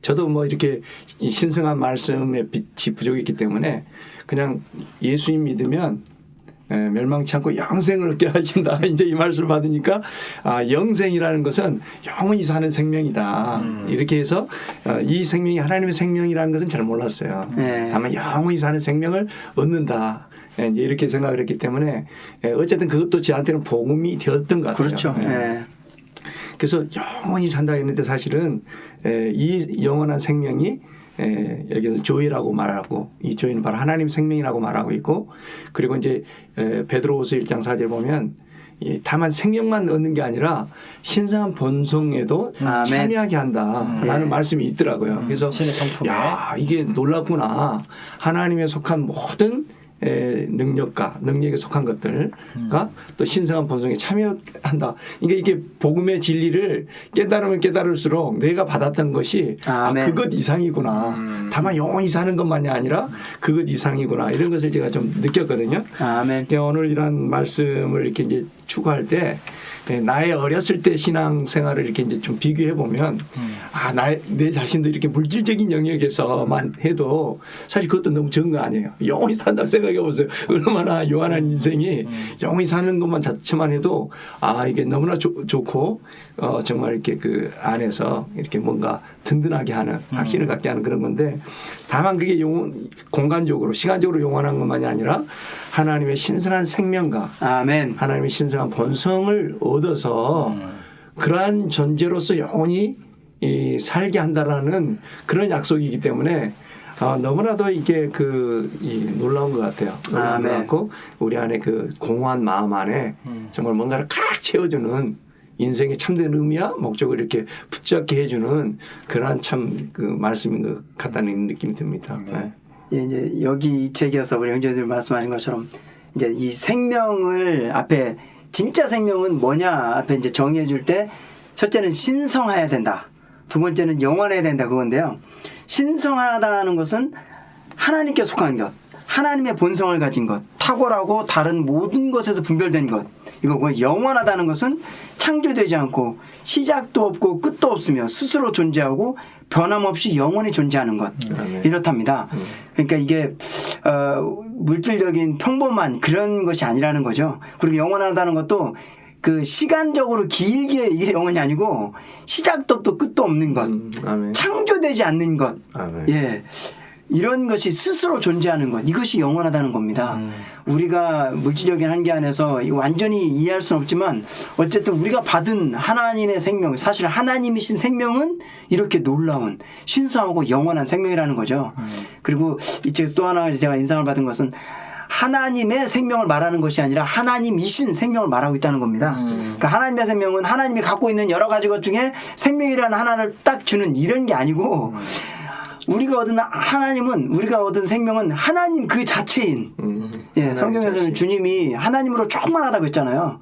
저도 뭐 이렇게 신성한 말씀에 빛이 부족했기 때문에 그냥 예수님 믿으면 멸망치 않고 영생을 얻게 하신다. 이제 이 말씀을 받으니까 영생이라는 것은 영원히 사는 생명이다. 이렇게 해서 이 생명이 하나님의 생명이라는 것은 잘 몰랐어요. 다만 영원히 사는 생명을 얻는다. 이렇게 생각을 했기 때문에 어쨌든 그것도 저한테는 복음이 되었던 것 같아요. 그렇죠. 그래서 영원히 산다 했는데 사실은 이 영원한 생명이 여기서 조이라고 말하고 이 조이는 바로 하나님 생명이라고 말하고 있고 그리고 이제 베드로후서 1장 4절 보면 다만 생명만 얻는 게 아니라 신성한 본성에도 참여하게 한다라는 말씀이 있더라고요. 그래서 신의 성품에. 야 이게 놀랍구나. 하나님에 속한 모든 능력과 능력에 속한 것들과 또 신성한 본성에 참여한다. 그러니까 이게 복음의 진리를 깨달으면 깨달을수록 내가 받았던 것이 그것 이상이구나. 다만 영원히 사는 것만이 아니라 그것 이상이구나. 이런 것을 제가 좀 느꼈거든요. 아멘. 오늘 이런 말씀을 이렇게 이제 추구할 때 나의 어렸을 때 신앙 생활을 이렇게 이제 좀 비교해 보면 내 자신도 이렇게 물질적인 영역에서만 해도 사실 그것도 너무 적은 거 아니에요. 영원히 산다고 생각해 보세요. 얼마나 요한한 인생이 영원히 사는 것만 자체만 해도 이게 너무나 좋고 정말 이렇게 그 안에서 이렇게 뭔가 든든하게 하는 확신을 갖게 하는 그런 건데 다만 그게 공간적으로 시간적으로 영원한 것만이 아니라 하나님의 신성한 생명과 아멘. 하나님의 신성한 본성을 얻어서 그러한 존재로서 영원히 살게 한다라는 그런 약속이기 때문에 너무나도 이게 놀라운 것 같아요. 놀라운 것 같고 우리 안에 그 공허한 마음 안에 정말 뭔가를 칵 채워주는 인생의 참된 의미와 목적을 이렇게 붙잡게 해주는 그러한 참 그 말씀인 것 같다는 느낌이 듭니다. 네. 이제 여기 이 책에서 우리 형제들 말씀하신 것처럼 이제 이 생명을 앞에 진짜 생명은 뭐냐 앞에 이제 정의해 줄 때 첫째는 신성해야 된다. 두 번째는 영원해야 된다 그건데요. 신성하다는 것은 하나님께 속한 것, 하나님의 본성을 가진 것, 탁월하고 다른 모든 것에서 분별된 것. 이거고 영원하다는 것은 창조되지 않고 시작도 없고 끝도 없으며 스스로 존재하고 변함없이 영원히 존재하는 것. 이렇답니다. 그러니까 이게 물질적인 평범한 그런 것이 아니라는 거죠. 그리고 영원하다는 것도 그 시간적으로 길게 이게 영원이 아니고 시작도 없고 끝도 없는 것. 창조되지 않는 것. 예. 이런 것이 스스로 존재하는 것. 이것이 영원하다는 겁니다. 우리가 물질적인 한계 안에서 완전히 이해할 수는 없지만 어쨌든 우리가 받은 하나님의 생명, 사실 하나님이신 생명은 이렇게 놀라운 신성하고 영원한 생명이라는 거죠. 그리고 이 책에서 또 하나 제가 인상을 받은 것은 하나님의 생명을 말하는 것이 아니라 하나님이신 생명을 말하고 있다는 겁니다. 그러니까 하나님의 생명은 하나님이 갖고 있는 여러 가지 것 중에 생명이라는 하나를 딱 주는 이런 게 아니고 우리가 얻은 하나님은 우리가 얻은 생명은 하나님 그 자체인 성경에서는 주님이 하나님으로 충만하다고 했잖아요.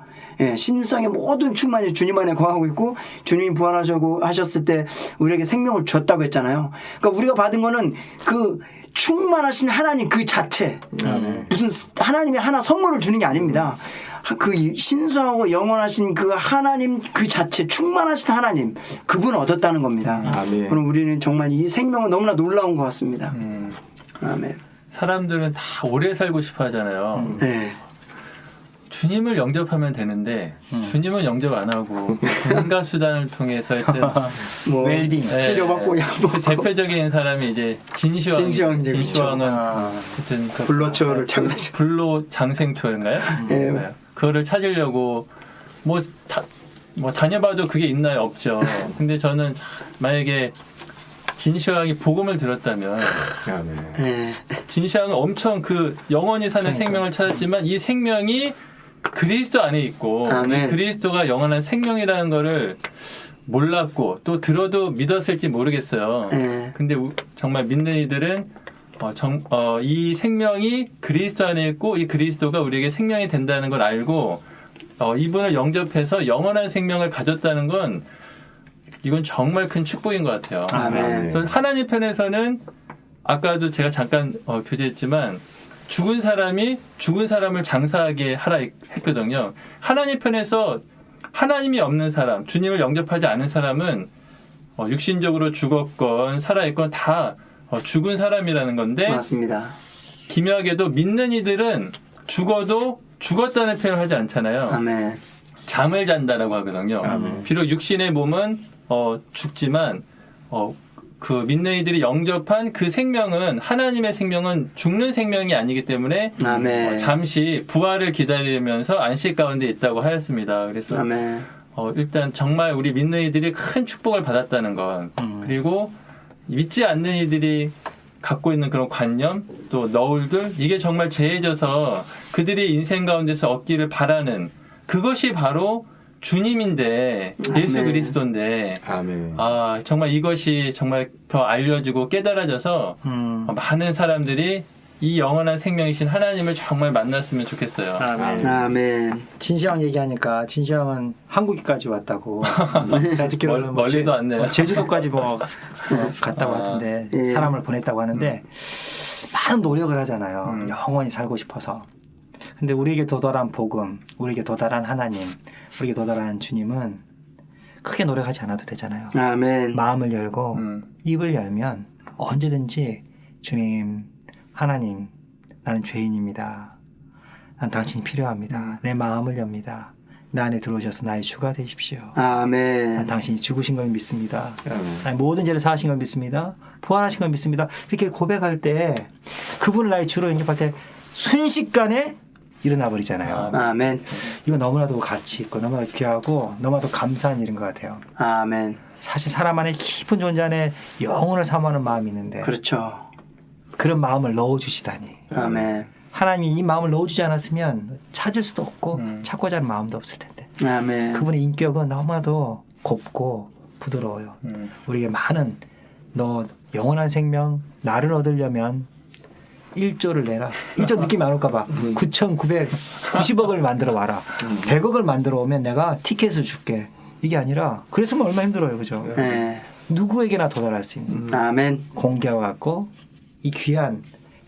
신성의 모든 충만이 주님 안에 거하고 있고 주님이 부활하시고 하셨을 때 우리에게 생명을 줬다고 했잖아요. 그러니까 우리가 받은 거는 그 충만하신 하나님 그 자체 무슨 하나님이 하나 선물을 주는 게 아닙니다. 그 신성하고 영원하신 그 하나님 그 자체 충만하신 하나님 그분을 얻었다는 겁니다. 그럼 우리는 정말 이 생명은 너무나 놀라운 것 같습니다. 아멘. 사람들은 다 오래 살고 싶어 하잖아요. 주님을 영접하면 되는데 주님은 영접 안 하고 온갖 수단을 통해서 하여튼 뭐 웰빙 치료받고 그 대표적인 사람이 이제 진시황은 하여튼 그 불로초를 찾으셨죠. 불로 장생초인가요? 네. 그거를 찾으려고 뭐 다녀봐도 그게 있나요? 없죠. 근데 저는 만약에 진시황이 복음을 들었다면 진시황은 엄청 그 영원히 사는 생명을 찾았지만 이 생명이 그리스도 안에 있고 이 그리스도가 영원한 생명이라는 거를 몰랐고 또 들어도 믿었을지 모르겠어요. 근데 정말 믿는 이들은 이 생명이 그리스도 안에 있고 이 그리스도가 우리에게 생명이 된다는 걸 알고 이분을 영접해서 영원한 생명을 가졌다는 건 이건 정말 큰 축복인 것 같아요. 그래서 하나님 편에서는 아까도 제가 잠깐 교제했지만 죽은 사람이 죽은 사람을 장사하게 하라 했거든요. 하나님 편에서 하나님이 없는 사람, 주님을 영접하지 않은 사람은 육신적으로 죽었건 살아있건 다 죽은 사람이라는 건데 맞습니다. 기묘하게도 믿는 이들은 죽어도 죽었다는 표현을 하지 않잖아요. 아멘. 잠을 잔다라고 하거든요. 비록 육신의 몸은 죽지만 그 믿는 이들이 영접한 그 생명은 하나님의 생명은 죽는 생명이 아니기 때문에 아멘. 잠시 부활을 기다리면서 안식 가운데 있다고 하였습니다. 그래서 아멘. 일단 정말 우리 믿는 이들이 큰 축복을 받았다는 것 그리고 믿지 않는 이들이 갖고 있는 그런 관념 또 너울들 이게 정말 죄해져서 그들이 인생 가운데서 얻기를 바라는 그것이 바로 주님인데 예수 아멘. 그리스도인데 아멘. 정말 이것이 정말 더 알려지고 깨달아져서 많은 사람들이 이 영원한 생명이신 하나님을 정말 만났으면 좋겠어요. 아멘. 진시황 얘기하니까 진시황은 한국까지 왔다고. 제가 듣기로는 멀리도 왔네요. 제주도까지 갔다고 하던데 예. 사람을 보냈다고 하는데 많은 노력을 하잖아요. 영원히 살고 싶어서. 근데 우리에게 도달한 복음, 우리에게 도달한 하나님, 우리에게 도달한 주님은 크게 노력하지 않아도 되잖아요. 아멘. 마음을 열고 입을 열면 언제든지 주님, 하나님, 나는 죄인입니다. 난 당신이 필요합니다. 내 마음을 엽니다. 내 안에 들어오셔서 나의 주가 되십시오. 아멘. 난 당신이 죽으신 걸 믿습니다. 나의 모든 죄를 사하신 걸 믿습니다. 부활하신 걸 믿습니다. 이렇게 고백할 때 그분을 나의 주로 영접할 때 순식간에 일어나 버리잖아요. 아멘. 이거 너무나도 가치 있고 너무나도 귀하고 너무나도 감사한 일인 것 같아요. 아멘. 사실 사람 안에 깊은 존재 안에 영혼을 사모하는 마음이 있는데 그렇죠. 그런 마음을 넣어주시다니. 아멘. 하나님이 이 마음을 넣어주지 않았으면 찾을 수도 없고 찾고자 하는 마음도 없을 텐데 아멘. 그분의 인격은 너무나도 곱고 부드러워요. 우리에게 많은 너 영원한 생명 나를 얻으려면 1조를 내라. 1조 느낌이 안 올까 봐. 9,990억을 만들어 와라. 100억을 만들어 오면 내가 티켓을 줄게. 이게 아니라 그랬으면 얼마나 힘들어요. 그죠? 네. 누구에게나 도달할 수 있는 아멘. 공기와 같고 이 귀한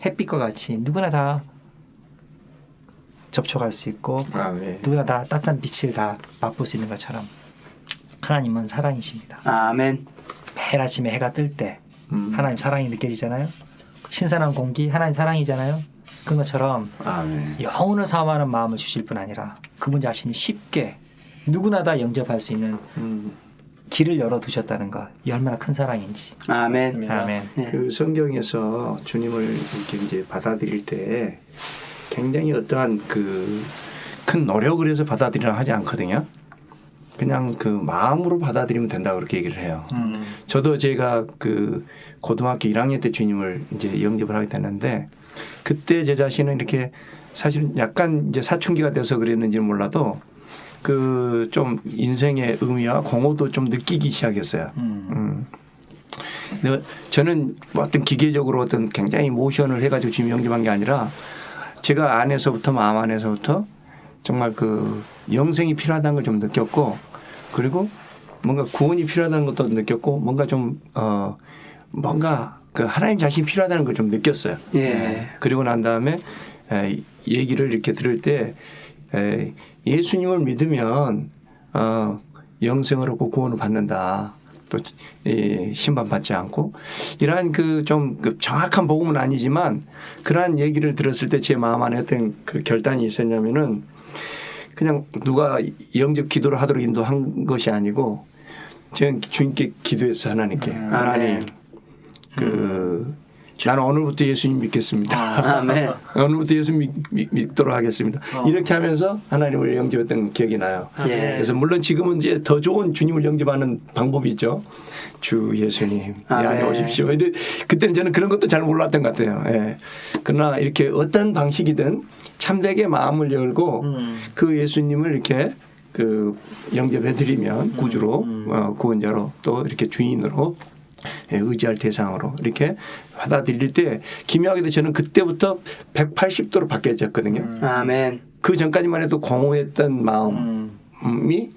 햇빛과 같이 누구나 다 접촉할 수 있고 누구나 다 따뜻한 빛을 다 맛볼 수 있는 것처럼 하나님은 사랑이십니다. 아멘. 매일 아침에 해가 뜰 때 하나님 사랑이 느껴지잖아요. 신선한 공기 하나님 사랑이잖아요. 그런 것처럼 영혼을 사모하는 마음을 주실 뿐 아니라 그분 자신이 쉽게 누구나 다 영접할 수 있는 길을 열어두셨다는 것. 이 얼마나 큰 사랑인지. 아멘. 아멘. 네. 그 성경에서 주님을 이렇게 이제 받아들일 때 굉장히 어떠한 그 큰 노력을 해서 받아들이라 하지 않거든요. 그냥 그 마음으로 받아들이면 된다고 그렇게 얘기를 해요. 저도 제가 그 고등학교 1학년 때 주님을 이제 영접을 하게 됐는데 그때 제 자신은 이렇게 사실은 약간 이제 사춘기가 돼서 그랬는지는 몰라도 그 좀 인생의 의미와 공허도 좀 느끼기 시작했어요. 근데 저는 뭐 어떤 기계적으로 어떤 굉장히 모션을 해가지고 주님 영접한 게 아니라 제가 안에서부터 마음 안에서부터 정말 그 영생이 필요하다는 걸 좀 느꼈고 그리고 뭔가 구원이 필요하다는 것도 느꼈고 뭔가 좀 뭔가 그 하나님 자신이 필요하다는 걸 좀 느꼈어요. 예. 그리고 난 다음에 얘기를 이렇게 들을 때 예수님을 믿으면 영생을 얻고 구원을 받는다. 또 심판받지 않고 이러한 그 좀 정확한 복음은 아니지만 그러한 얘기를 들었을 때 제 마음 안에 어떤 그 결단이 있었냐면은 그냥 누가 영접 기도를 하도록 인도한 것이 아니고 저는 주님께 기도했어요. 하나님께. 하나님 나는 오늘부터 예수님 믿겠습니다. 아멘. 오늘부터 예수 믿도록 하겠습니다. 이렇게 하면서 하나님을 영접했던 기억이 나요. 예. 그래서 물론 지금은 이제 더 좋은 주님을 영접하는 방법이 있죠. 주 예수님 이 안에 아멘. 오십시오. 근데 그때는 저는 그런 것도 잘 몰랐던 것 같아요. 예. 그러나 이렇게 어떤 방식이든 참되게 마음을 열고 그 예수님을 이렇게 그 영접해드리면 구주로 구원자로 또 이렇게 주인으로 의지할 대상으로 이렇게 받아들일 때 기묘하게도 저는 그때부터 180도로 바뀌어졌거든요. 아멘. 그 전까지만 해도 공허했던 마음이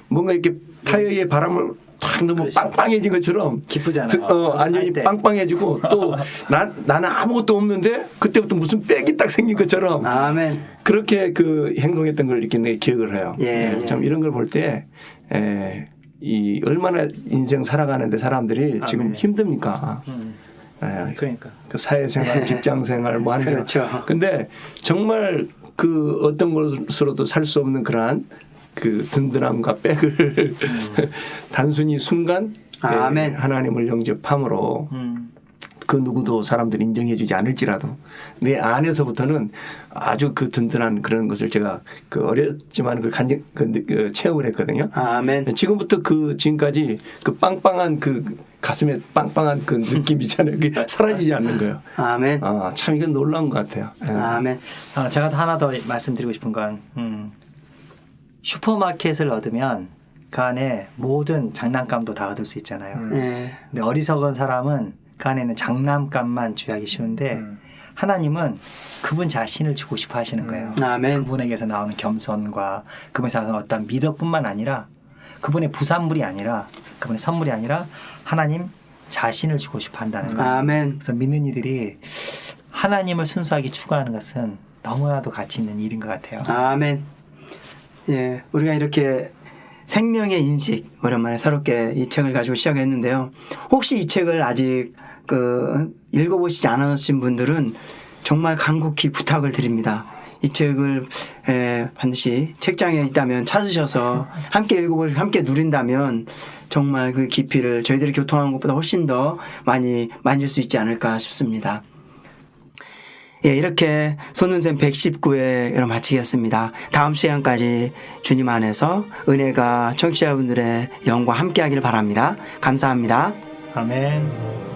뭔가 이렇게 타이어에 바람을 탁 너무 그렇지. 빵빵해진 것처럼 기쁘잖아요. 완전히 할 때. 빵빵해지고 또 나는 아무것도 없는데 그때부터 무슨 빽이 딱 생긴 것처럼 아멘. 그렇게 그 행동했던 걸 이렇게 내 기억을 해요. 예, 예. 참 이런 걸 볼 때 이 얼마나 인생 살아가는데 사람들이 지금 아멘. 힘듭니까? 그러니까. 그 사회생활, 직장생활 뭐 하는 그렇죠. 근데 정말 그 어떤 것으로도 살 수 없는 그러한 그 든든함과 백을 단순히 순간 아멘. 하나님을 영접함으로 그 누구도 사람들이 인정해주지 않을지라도 내 안에서부터는 아주 그 든든한 그런 것을 제가 그 어렸지만 그 체험을 했거든요. 아멘. 지금부터 그 지금까지 그 빵빵한 그 가슴에 빵빵한 그 느낌 있잖아요. 그게 사라지지 않는 거예요. 아멘. 참 이건 놀라운 것 같아요. 예. 아멘. 제가 하나 더 말씀드리고 싶은 건 슈퍼마켓을 얻으면 그 안에 모든 장난감도 다 얻을 수 있잖아요. 예. 근데 어리석은 사람은 그 안에 있는 장난감만 취하기 쉬운데 하나님은 그분 자신을 주고 싶어 하시는 거예요. 아멘. 그분에게서 나오는 겸손과 그분에서 나오는 어떤 미덕뿐만 아니라 그분의 부산물이 아니라 그분의 선물이 아니라 하나님 자신을 주고 싶어 한다는 거예요. 아멘. 그래서 믿는 이들이 하나님을 순수하게 추구하는 것은 너무나도 가치 있는 일인 것 같아요. 아멘. 예, 우리가 이렇게 생명의 인식 오랜만에 새롭게 이 책을 가지고 시작했는데요. 혹시 이 책을 아직 읽어보시지 않으신 분들은 정말 간곡히 부탁을 드립니다. 이 책을 반드시 책장에 있다면 찾으셔서 함께 읽어보시고 함께 누린다면 정말 그 깊이를 저희들이 교통하는 것보다 훨씬 더 많이 만질 수 있지 않을까 싶습니다. 예, 이렇게 손은샘 119회 여러분 마치겠습니다. 다음 시간까지 주님 안에서 은혜가 청취자분들의 영과 함께하기를 바랍니다. 감사합니다. 아멘.